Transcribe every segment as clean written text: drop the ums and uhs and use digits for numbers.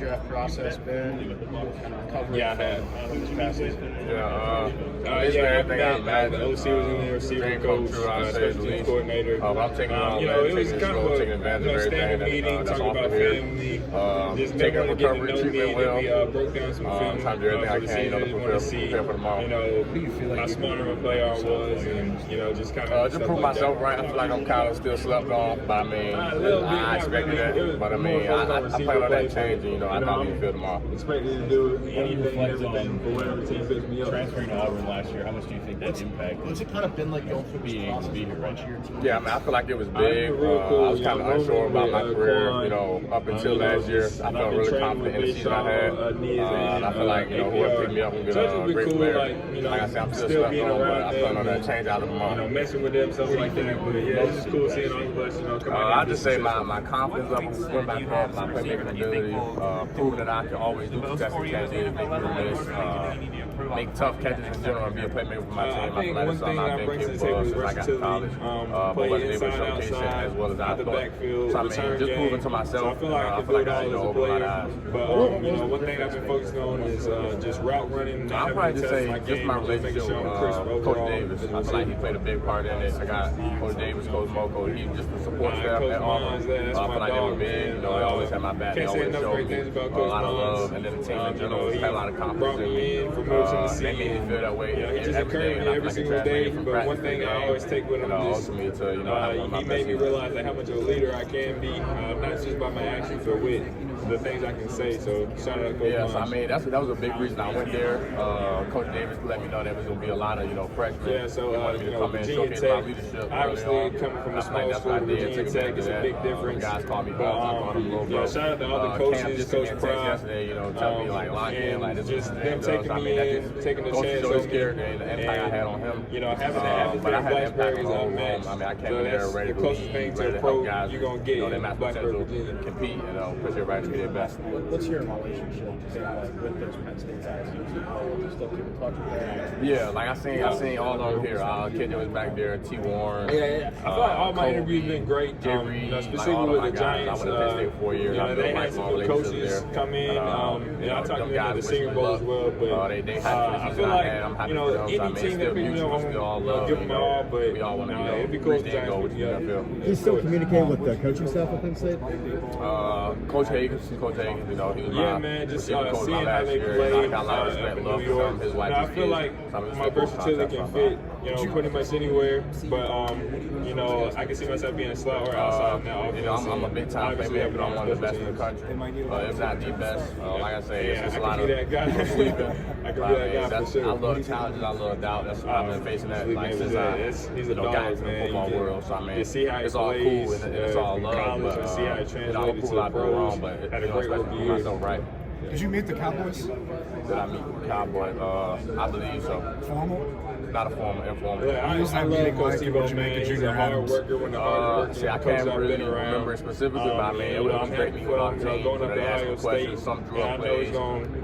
draft process been? Kind of recovery Yeah, I had. this past season? Everything I imagined. The OC was in there, receiver coach, special teams coordinator. I'm taking it was kind of a standing meeting, talking about family, just taking getting to recovery know me, treatment well. and we broke down some film trying to do everything I can, to want to see, for tomorrow. how smart of a player I was, and just kind of just prove myself right. I feel like I'm kind of still slept on, but I mean, I expected that. But I mean, I plan on that changing. I thought we'd feel tomorrow. Expected to do anything and everything for whatever team picks me up. Transferring to Auburn last year, how much do you think that impacted? What's it kind of been like going through this process be here, right? your team? Yeah, I mean, I feel like it was big. I was kind of unsure about my career, up until last year. I felt really confident in the season I had. And I feel like, whoever picked me up was a great player. Like I said, I'm still slept on, but I plan on that change out of tomorrow. Messing with them, stuff like that. But yeah, it's just cool seeing all of us, come out. I just say my confidence level, where my path, my playmaking ability, proving that I can always do contested catches, make tough catches in general, and be a playmaker for my team. I feel like that's something I've been capable of since I got to college. But wasn't able to showcase it as well as I thought. So I mean, just proving to myself, I feel like I opened my eyes. But one thing I've been focusing on is just route running. I'll probably just say just my relationship with Coach Davis. I feel like he played a big part in it. I got Coach Davis, Coach Moko. He just the support staff at Auburn. I feel like they were big. They always had my back. They always showed me a lot of love, and then the team in general had a lot of confidence in me. They made me feel that way every day, and I feel like it translated from one thing I always take with him is ultimately to he made me realize how much of a leader I can be, not just by my actions, but with the things I can say. So shout out to Coach. Yes, I mean that was a big reason I went there. Coach Davis let me know there was going to be a lot of freshmen. Yeah, so Virginia Tech, obviously coming from a small school, Virginia Tech is a big difference. Guys call me shout out to all the coaches, Coach Prime. Yesterday, telling me lock in, this just them taking me in, taking the chance on me, and the impact I had on him. Having the atmosphere at Blacksburg is unmatched. I mean, I came in there ready to lead, ready to help guys. You're going to get in Blacksburg, Virginia. Compete, push your right to be their best. What's your relationship with those Penn State guys? You still keep in touch with them? Yeah, like I seen all of them here. KeAndre was back there, T. Warren. Yeah. I feel like all my interviews have been great. Specifically with the Giants. I went to Penn State 4 years. They had some good coaches come in. I talked to them at the Senior Bowl as well. But I feel like any team that picks me up, I'm gonna give them my all. But it'd be cool if the Giants pick me up. Do you still communicate with the coaching staff at Penn State? Coach Hagan, he was man, just seeing how they play in New York. I feel like my versatility can fit, pretty much anywhere. But I can see myself being a slot or outside now. I'm a big time playmaker. I'm one of the best in the country. If not the best, like I say, it's just a lot of sleeping. I can be that guy for sure. I love challenges. I love doubt. That's I've been facing that since he's a dog, got into the football world. So I mean, it's all cool and it's all love. But see how it translated to the pros. But especially for myself, right? Did you meet the Cowboys? Did I meet the Cowboy? I believe so. Formal? Not a formal, informal. Yeah, I love Coach Tebow, man. He's a hard worker when the hard worker. I can't really remember specifically, but I mean, it was great meeting with all the team. They asked me questions, some drew up plays.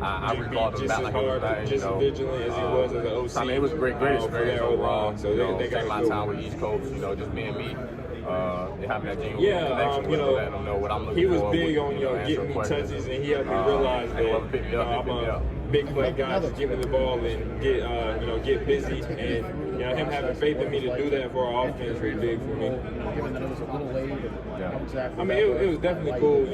I recalled them back like it was that, just as vigilant as he was as an OC. I mean, it was great experience overall. So they got my time with each coach, just being me. Having that genuine connection with letting them know what I'm looking for. He was big on getting me touches, and he helped me realize that I'm a big play guy to give me the ball and get busy, and him having faith in me to do that for our offense is really big for me. Given that it was a little late, I mean, it was definitely cool.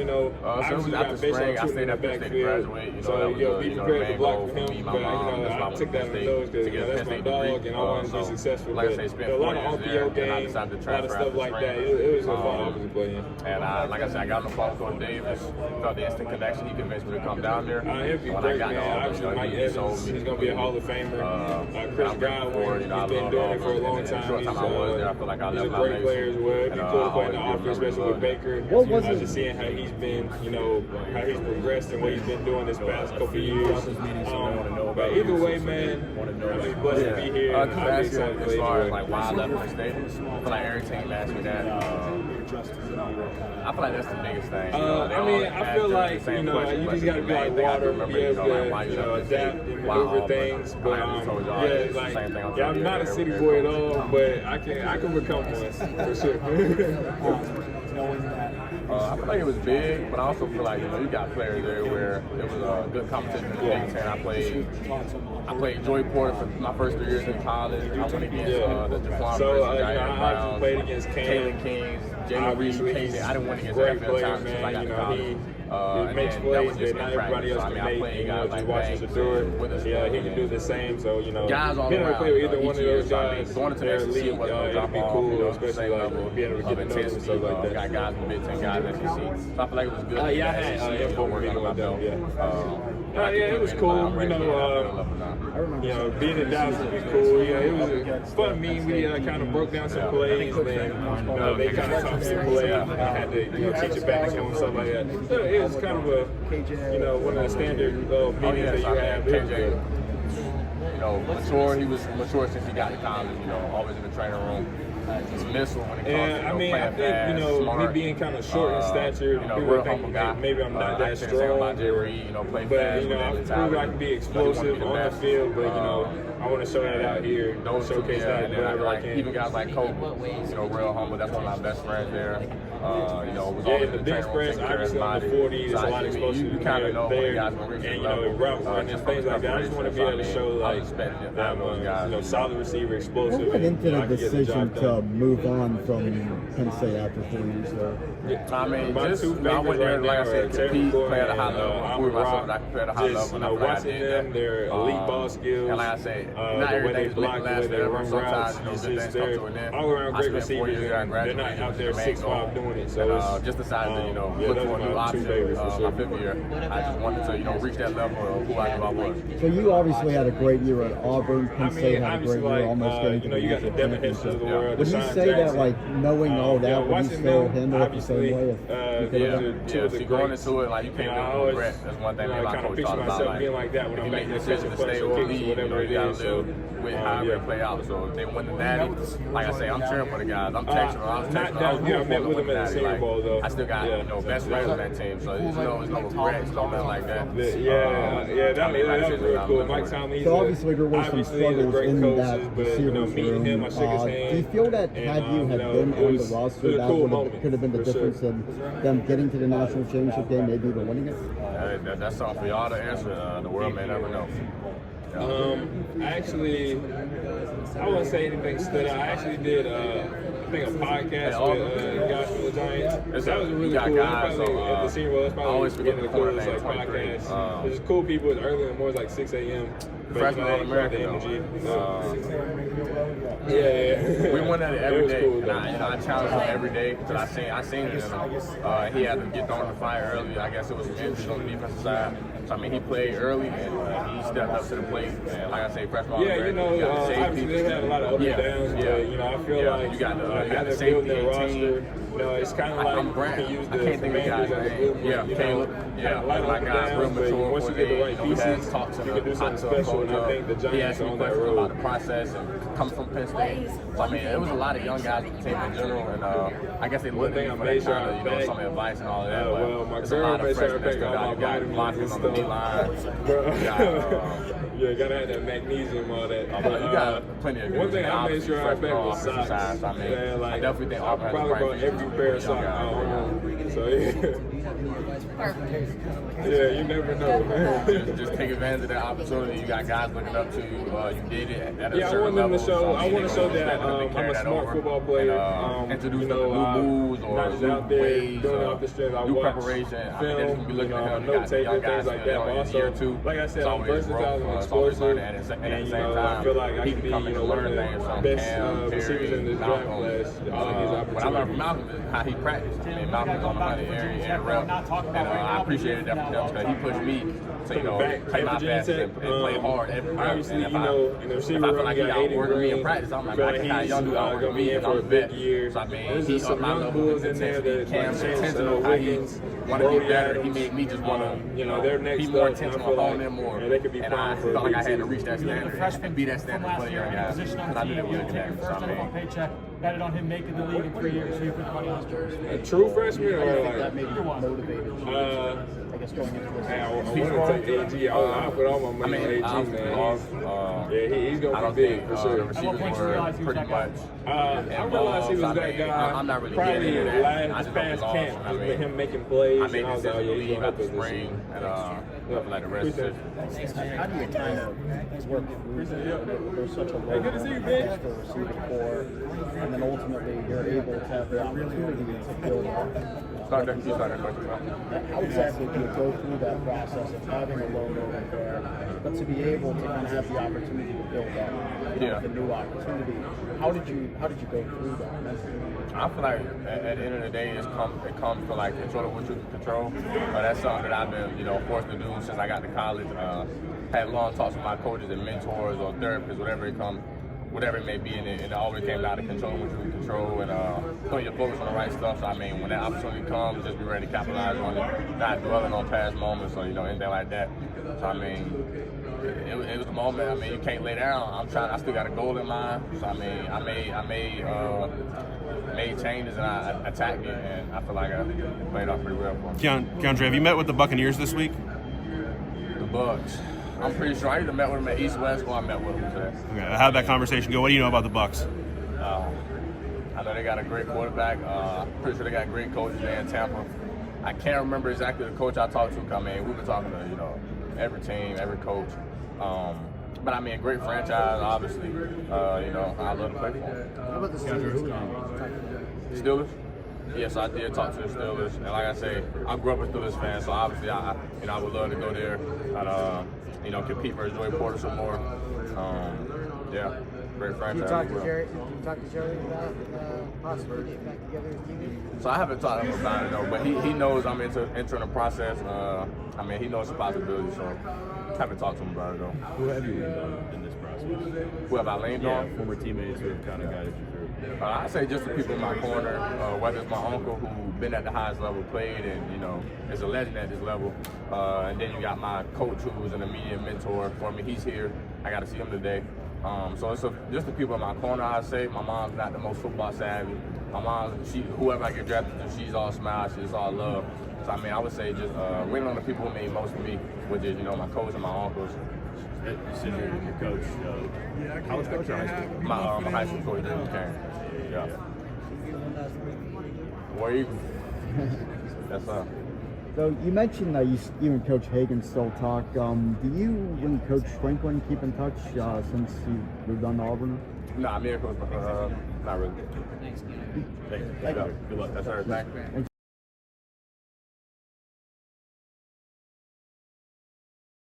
Obviously got Bishop shooting in the backfield, so be prepared to block for him. But I took that in those because that's my dog, and I wanted to be successful. But a lot of RPO games, a lot of stuff like that. It was a fun offensive play. And like I said, I got on the phone with Coach Davis. Felt the instant connection. He convinced me to come down there. He'll be great, man. Obviously, Mike Evans, he's going to be a Hall of Famer. Chris Godwin, he's been doing it for a long time. He's a great player as well. It'd be cool to play in the offense, especially with Baker. Just seeing how he's been, how he's progressed and what he's been doing this past couple of years. But either way, man, I'm just blessed to be here. As far as why I left Penn State, I feel like every team asked me that. I feel like that's the biggest thing. I feel like you just got to be like water, be able to adapt and maneuver things. But I'm not a city boy at all, but I can become one for sure. Knowing that I feel like it was big, but I also feel like you got players there where it was a good competition in the Big Ten. I played Joey Porter for my first 3 years in college. I went against the Jaquan I played against Kalen Kings, Jalen Reed, Casey. I didn't win against great NFL player, champions until I got to college. He makes plays that not everybody else can make. Just watching Shador, he can do the same. So guys all being able to play with either one of those guys, going into they're the SEC elite. It'd be cool, especially being able to get to know them and stuff like that. Got guys in the Big Ten, guys in the SEC. So I feel like it was good. I had football meeting with them. It was cool. Being in Dallas would be cool. It was a fun meeting. We kind of broke down some plays, and then they kind of talked some plays. And had to teach it back to him and stuff like that. So it was kind of a one of the standard meetings that you have. KJ, mature. He was mature since he got to college. Always in the training room. He's missile when it comes to I playing think fast, smart, me being kind of short in stature, real humble guy. Maybe I'm not that strong. About Jay Reed, play but fast. I prove I can be explosive on the field, but I want to show that out here. Those showcase that wherever I can. Even guys like Kobe, real humble. That's one of my best friends there. Was in the bench press, obviously on the 40, there's a lot of explosive you kind of know there, guys gonna reach and route running, things like that. I just want to be able to show like solid receiver, explosive. What went into the decision to move on from Penn State after 4 years there? I mean, I went there, like I said, compete, play at a high level, prove myself that I can play at a high level. Watching them, their elite ball skills, and like I said, not everything's looking last forever. Sometimes good things come to an end. All around great receivers, they're not out there 6'5" doing it. So just decided to look for a new option. My 5th year, I just wanted to reach that level of who I knew I was. So you obviously had a great year at Auburn. Penn State had a great year, almost getting to the you got the Devin Hesters of the world. Would you say that, like, knowing all that, would you still handle it the same way? See, going into it, like, you can't live with regret. That's one thing that my coach talked about. Like, being like that when if I'm you make making decisions to stay or leave, you gotta live with how it play out. So if they win the Natty, like I say, I'm cheering for the guys. I'm texting them. I was texting them. I met with them at the Senior Bowl, though. I still got best friends on that team, so there's no regrets, nothing like that. That was real cool. Mike Tomlin, so obviously there were some struggles in that receivers room. Him, I shook his hand. Do you feel that had you had been on the roster, that could have been the difference in them getting to the national championship game, maybe even winning it? That's something for y'all to answer. The world may never know. Actually, I wouldn't say anything stood out. I actually did, I think, a podcast with guys from the Giants. That was really cool. At the Senior Bowl, that's probably one of the coolest podcasts. It's cool people. It's early in the morning, like 6 a.m. Freshman All-American, we went at it every day. Cool, I challenged him every day because I seen it in him. He had to get thrown in the fire early. I guess it was some injuries on the defensive side. So, I mean, he played early and he stepped up to the plate. And like I say, freshman All-American. Obviously they had a lot of ups and downs, but I feel like you got the safety their roster. It's kind of like you can use the Commanders as a blueprint. Caleb. A lot of guys real mature. Once you get the right pieces, you can do something special. And I think the Giants are on that road. About the process and comes from Penn State. So, I mean, it was a lot of young guys on the team in general, and I guess they looked at me for that kind of, some advice and all of that. Well, my it's a lot of freshmen that still got blocking on the D-line. You gotta have that magnesium, all that. You got plenty of one thing I made sure I packed was socks. I definitely think I'll probably bought every pair of socks. So you never know. Just take advantage of that opportunity. You got guys looking up to you. You did it at a certain level. I want to show that I'm a smart football player. Introduce them to new moves or new ways, new preparation. I mean, they're just gonna be looking at him. Note taking, things like that. But also, like I said, I'm versatile and explosive, and I feel like I can be one of the best receivers in this draft class. What I learned from Malcolm is how he practiced. I mean, Malcolm's on the money area and rep, and I appreciated that from him because he pushed me to play my best and play hard every prep. Obviously, if I feel like he outworked me in practice, I'm like, I can have young dude outwork me and I'm a vet. So I mean, he upped my level of intensity. Cam's intentional, how he want to be better. He made me just want to, be more intentional, hone in more. And I felt like I had to reach that standard and be that standard for the young guys. Because I knew they were looking at me. So I mean, paycheck, betted on him making the league in 3 years, so you put money on him. A true freshman or that made you motivated? guess going into this? Man, I want to take AG. I put all my money on AG, man. Yeah, he's going to be big for sure. The receivers were pretty much. I realized he was that guy. I'm not really probably getting into that. I last just past don't be camp, lost. just him making plays. I made and I was this like, yeah, he's leave going to at help the us this spring, year. and like the rest of it. How do you kind of work through that? There's such a low good to see you, bitch. for receiving core, and then ultimately you're able to have the opportunity to build up. Start that question. How exactly do you go through that process of having a low moment there, but to be able to kind of have the opportunity to build up, the new opportunity? How did you go through that mentally? I feel like at the end of the day, it comes to like controlling what you can control. That's something that I've been, forced to do since I got to college. Had long talks with my coaches and mentors or therapists, whatever it may be, and it always came down to controlling what you can control and putting your focus on the right stuff. So I mean, when that opportunity comes, just be ready to capitalize on it, not dwelling on past moments or anything like that. So I mean, it was a moment. I mean, you can't lay down. I still got a goal in mind. So I mean, I made changes and I attacked it, and I feel like I played off pretty well for him. KeAndre, have you met with the Buccaneers this week? The Bucs. I'm pretty sure I either met with them at East West or I met with them today. Okay, how'd that conversation go? What do you know about the Bucs? I know they got a great quarterback. Pretty sure they got great coaches there in Tampa. I can't remember exactly the coach I talked to. I mean, we've been talking to every team, every coach. But I mean, great franchise, obviously. I love to play for them. How about the Steelers? Steelers? Yes, I did talk to the Steelers, and like I say, I grew up a Steelers fan, so obviously I would love to go there and compete for Joey Porter some more. Great franchise. You talked to Jerry about possibly getting back together as team? So I haven't talked to him about it though, but he knows I'm entering the process. He knows the possibility, so I haven't talked to him about it though. Who have you leaned on in this process? Who have I leaned on? Former teammates who have kind of guided you through. I say just the people in my corner, whether it's my uncle who's been at the highest level, played, and is a legend at this level, and then you got my coach who's an immediate mentor for me. He's here. I got to see him today. So it's just the people in my corner. I say my mom's not the most football savvy. My mom, whoever I get drafted to, she's all smiles, she's all love. So I mean, I would say just leaning on the people who made most of me, which is my coach and my uncles. You said your coach, college coach or high school? My high school coach, Jim Karen. Yeah. War Eagle. That's up. So you mentioned that you and Coach Hagan still talk. Do you and Coach Franklin keep in touch since you moved on to Auburn? Nah, me and Coach, not really. Thank you. Good luck. That's all right. Thank you.